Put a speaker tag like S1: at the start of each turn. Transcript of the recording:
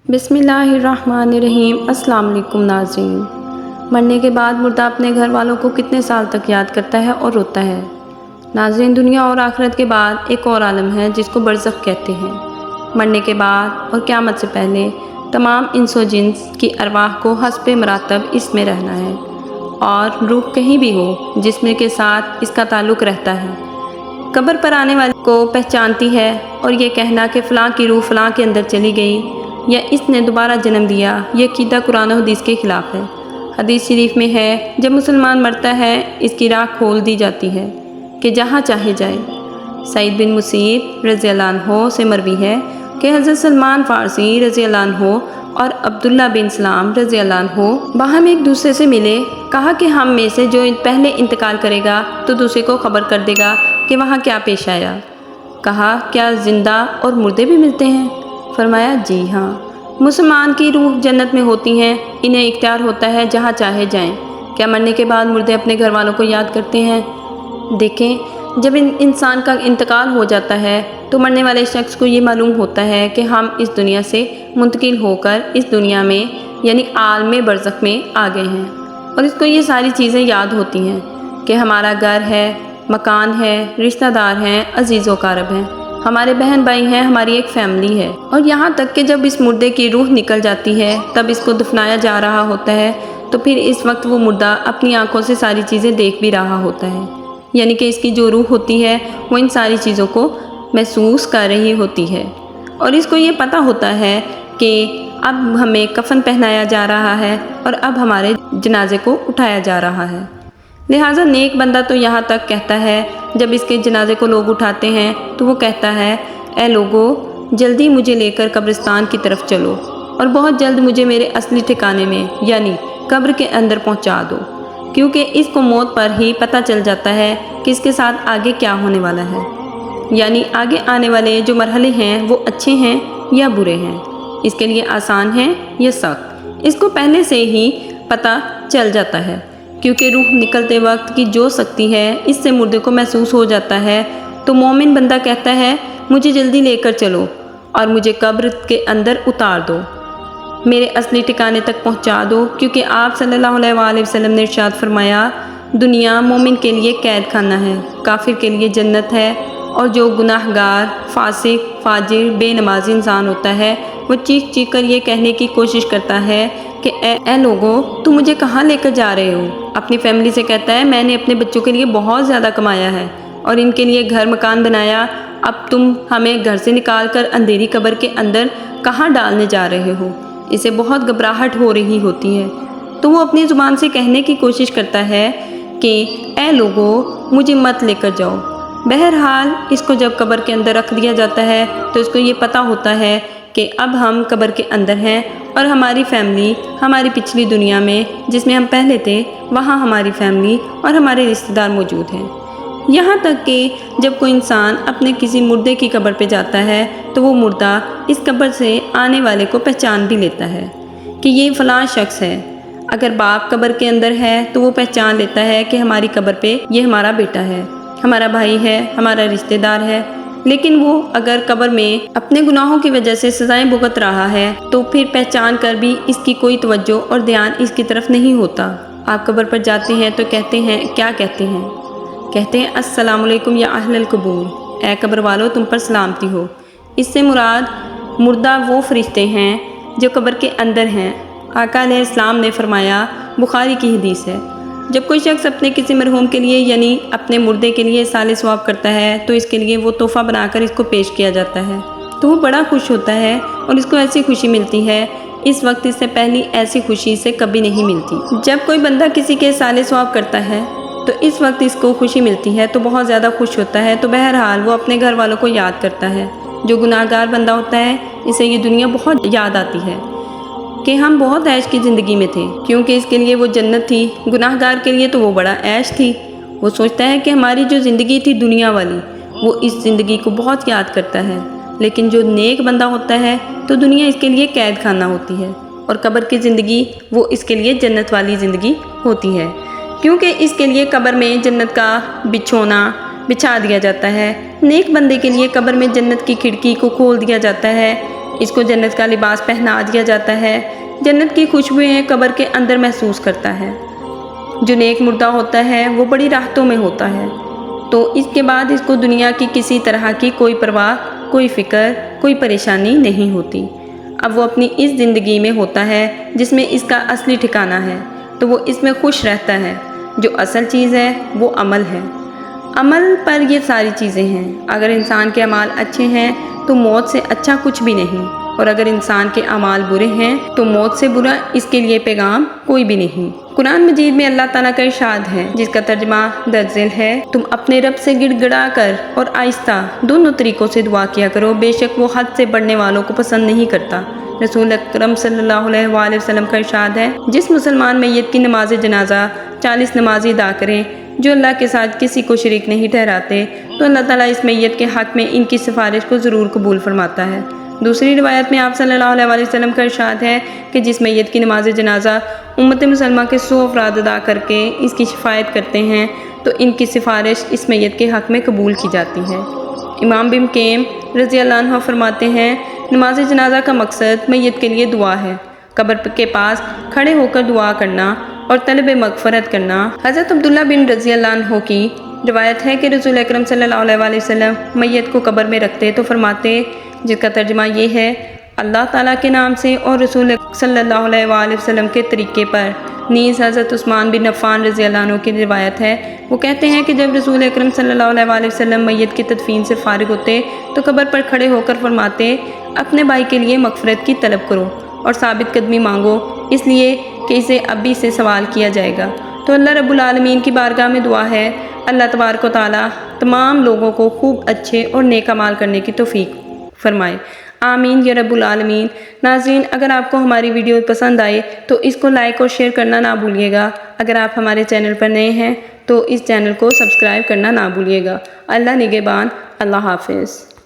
S1: बिस्मिल्लाहिर्रहमानिर्रहीम। अस्सलाम वालेकुम नाज़रीन। मरने के बाद मुर्दा अपने घर वालों को कितने साल तक याद करता है और रोता है। नाज़रीन, दुनिया और आखिरत के बाद एक और आलम है जिसको बरज़ख कहते हैं। मरने के बाद और क़यामत से पहले तमाम इंस व जिन्स की अरवाह को हस्बे मरातब इसमें रहना है और रूह कहीं भी हो जिस्म के साथ इसका ताल्लुक़ रहता है। कब्र पर आने वाले को पहचानती है और ये कहना कि फ़लाँ की रूह फ़लाँ के अंदर चली गई या इसने दोबारा जन्म दिया, यह अक़ीदा कुरान और हदीस के ख़िलाफ़ है। हदीस शरीफ में है, जब मुसलमान मरता है इसकी राह खोल दी जाती है कि जहाँ चाहे जाए। सईद बिन मुसीब रज़ियल्लाहु अन्हु से मरवी है कि हज़रत सलमान फ़ारसी रज़ियल्लाहु अन्हु और अब्दुल्ला बिन सलाम रज़ियल्लाहु अन्हु बाहम एक दूसरे से मिले। कहा कि हम में से जो पहले इंतकाल करेगा तो दूसरे को ख़बर कर देगा कि वहाँ क्या पेश आया। कहा, क्या ज़िंदा और मुर्दे भी मिलते हैं? फरमाया, जी हाँ। मुसलमान की रूह जन्नत में होती हैं, इन्हें इख्तियार होता है जहाँ चाहे जाएं। क्या मरने के बाद मुर्दे अपने घर वालों को याद करते हैं? देखें, जब इंसान का इंतकाल हो जाता है तो मरने वाले शख्स को ये मालूम होता है कि हम इस दुनिया से मुंतकिल होकर इस दुनिया में यानी आलम बरज़ख में आ गए हैं और इसको ये सारी चीज़ें याद होती हैं कि हमारा घर है, मकान है, रिश्तेदार हैं, अजीज़ व क़ारब हैं, हमारे बहन भाई हैं, हमारी एक फैमिली है। और यहाँ तक कि जब इस मुर्दे की रूह निकल जाती है तब इसको दफनाया जा रहा होता है तो फिर इस वक्त वो मुर्दा अपनी आंखों से सारी चीज़ें देख भी रहा होता है, यानी कि इसकी जो रूह होती है वो इन सारी चीज़ों को महसूस कर रही होती है और इसको ये पता होता है कि अब हमें कफन पहनाया जा रहा है और अब हमारे जनाजे को उठाया जा रहा है। लिहाजा नेक बंदा तो यहाँ तक कहता है, जब इसके जनाजे को लोग उठाते हैं तो वो कहता है, ए लोगो, जल्दी मुझे लेकर कब्रिस्तान की तरफ चलो और बहुत जल्द मुझे मेरे असली ठिकाने में यानी कब्र के अंदर पहुँचा दो, क्योंकि इसको मौत पर ही पता चल जाता है कि इसके साथ आगे क्या होने वाला है, यानी आगे आने वाले जो मरहले हैं वो अच्छे हैं या बुरे हैं, इसके लिए आसान हैं या सख्त, इसको पहले से ही पता चल जाता है। क्योंकि रूह निकलते वक्त की जो शक्ति है इससे मुर्दे को महसूस हो जाता है, तो मोमिन बंदा कहता है, मुझे जल्दी लेकर चलो और मुझे कब्र के अंदर उतार दो, मेरे असली ठिकाने तक पहुंचा दो, क्योंकि आप सल्लल्लाहु अलैहि वसल्लम ने इरशाद फरमाया, दुनिया मोमिन के लिए कैद खाना है, काफिर के लिए जन्नत है। और जो गुनाहगार, फासिक, फाजिर, बेनमाजी इंसान होता है वो चीख चीख कर ये कहने की कोशिश करता है कि ए लोगो, तुम मुझे कहाँ लेकर जा रहे हो। अपनी फैमिली से कहता है, मैंने अपने बच्चों के लिए बहुत ज़्यादा कमाया है और इनके लिए घर मकान बनाया, अब तुम हमें घर से निकाल कर अंधेरी कब्र के अंदर कहाँ डालने जा रहे हो। इसे बहुत घबराहट हो रही होती है तो वो अपनी ज़ुबान से कहने की कोशिश करता है कि ए लोगो, मुझे मत लेकर जाओ। बहरहाल इसको जब कब्र के अंदर रख दिया जाता है तो इसको ये पता होता है कि अब हम कब्र के अंदर हैं और हमारी फैमिली हमारी पिछली दुनिया में जिसमें हम पहले थे वहाँ हमारी फैमिली और हमारे रिश्तेदार मौजूद हैं। यहाँ तक कि जब कोई इंसान अपने किसी मुर्दे की कब्र पे जाता है तो वो मुर्दा इस कब्र से आने वाले को पहचान भी लेता है कि ये फ़लाँ शख्स है। अगर बाप कब्र के अंदर है तो वो पहचान लेता है कि हमारी कब्र पे ये हमारा बेटा है, हमारा भाई है, हमारा रिश्तेदार है। लेकिन वो अगर कब्र में अपने गुनाहों की वजह से सज़ाएं भुगत रहा है तो फिर पहचान कर भी इसकी कोई तवज्जो और ध्यान इसकी तरफ नहीं होता। आप कब्र पर जाते हैं तो कहते हैं, क्या कहते हैं? कहते हैं, अस्सलामु अलैकुम या अहलल कबूर, ए कब्र वालों, तुम पर सलामती हो। इससे मुराद मुर्दा वो फरिश्ते हैं जो कब्र के अंदर हैं। आका अलैहिस्सलाम ने फरमाया, बुखारी की हदीस है, जब कोई शख्स अपने किसी मरहूम के लिए यानी अपने मुर्दे के लिए साले सवाब करता है तो इसके लिए वो तोहफ़ा बनाकर इसको पेश किया जाता है तो वो बड़ा खुश होता है और इसको ऐसी खुशी मिलती है इस वक्त इससे पहली ऐसी खुशी से कभी नहीं मिलती। जब कोई बंदा किसी के साले सवाब करता है तो इस वक्त इसको खुशी मिलती है तो बहुत ज़्यादा खुश होता है। तो बहरहाल वो अपने घर वालों को याद करता है। जो गुनाहगार बंदा होता है इसे ये दुनिया बहुत याद आती है कि हम बहुत ऐश की ज़िंदगी में थे, क्योंकि इसके लिए वो जन्नत थी, गुनाहगार के लिए तो वो बड़ा ऐश थी। वो सोचता है कि हमारी जो ज़िंदगी थी दुनिया वाली वो इस ज़िंदगी को बहुत याद करता है। लेकिन जो नेक बंदा होता है तो दुनिया इसके लिए कैद खाना होती है और कब्र की ज़िंदगी वो इसके लिए जन्नत वाली ज़िंदगी होती है, क्योंकि इसके लिए कब्र में जन्नत का बिछोना बिछा दिया जाता है। नेक बंदे के लिए कब्र में जन्नत की खिड़की को खोल दिया जाता है اس کو جنت کا لباس پہنا دیا جاتا ہے۔ جنت کی خوشبوئیں قبر کے اندر محسوس کرتا ہے۔ جو نیک مردہ ہوتا ہے وہ بڑی راحتوں میں ہوتا ہے، تو اس کے بعد اس کو دنیا کی کسی طرح کی کوئی پرواہ، کوئی فکر، کوئی پریشانی نہیں ہوتی۔ اب وہ اپنی اس زندگی میں ہوتا ہے جس میں اس کا اصلی ٹھکانہ ہے، تو وہ اس میں خوش رہتا ہے۔ جو اصل چیز ہے وہ عمل ہے۔ عمل پر یہ ساری چیزیں ہیں۔ اگر انسان کے اعمال اچھے ہیں تو موت سے اچھا کچھ بھی نہیں، اور اگر انسان کے اعمال برے ہیں تو موت سے برا اس کے لیے پیغام کوئی بھی نہیں۔ قرآن مجید میں اللہ تعالیٰ کا ارشاد ہے، جس کا ترجمہ درج ذیل ہے، تم اپنے رب سے گڑ گڑا کر اور آہستہ دونوں طریقوں سے دعا کیا کرو، بے شک وہ حد سے بڑھنے والوں کو پسند نہیں کرتا۔ رسول اکرم صلی اللہ علیہ وآلہ وسلم کا ارشاد ہے، جس مسلمان میت کی نماز جنازہ 40 نمازی ادا کریں جو اللہ کے ساتھ کسی کو شریک نہیں ٹھہراتے، تو اللہ تعالیٰ اس میت کے حق میں ان کی سفارش کو ضرور قبول فرماتا ہے۔ دوسری روایت میں آپ صلی اللہ علیہ وآلہ وسلم کا ارشاد ہے کہ جس میت کی نماز جنازہ امت مسلمہ کے 100 افراد ادا کر کے اس کی شفاعت کرتے ہیں تو ان کی سفارش اس میت کے حق میں قبول کی جاتی ہے۔ امام بن قیم رضی اللہ عنہ فرماتے ہیں، نماز جنازہ کا مقصد میت کے لیے دعا ہے، قبر کے پاس کھڑے ہو کر دعا کرنا اور طلب مغفرت کرنا۔ حضرت عبداللہ بن رضی اللہ عنہ کی روایت ہے کہ رسول اکرم صلی اللہ علیہ وآلہ وسلم میت کو قبر میں رکھتے تو فرماتے، جس کا ترجمہ یہ ہے، اللہ تعالیٰ کے نام سے اور رسول صلی اللہ علیہ وآلہ وسلم کے طریقے پر۔ نیز حضرت عثمان بن عفان رضی اللہ عنہ کی روایت ہے، وہ کہتے ہیں کہ جب رسول اکرم صلی اللہ علیہ وآلہ وسلم میت کی تدفین سے فارغ ہوتے تو قبر پر کھڑے ہو کر فرماتے، اپنے بھائی کے لیے مغفرت کی طلب کرو اور ثابت قدمی مانگو، اس لیے کہ اسے اب بھی سے سوال کیا جائے گا۔ تو اللہ رب العالمین کی بارگاہ میں دعا ہے، اللہ تبارک و تعالیٰ تمام لوگوں کو خوب اچھے اور نیک اعمال کرنے کی توفیق فرمائے، آمین یا رب العالمین۔ ناظرین، اگر آپ کو ہماری ویڈیو پسند آئے تو اس کو لائک اور شیئر کرنا نہ بھولیے گا۔ اگر آپ ہمارے چینل پر نئے ہیں تو اس چینل کو سبسکرائب کرنا نہ بھولیے گا۔ اللہ نگہبان، اللہ حافظ۔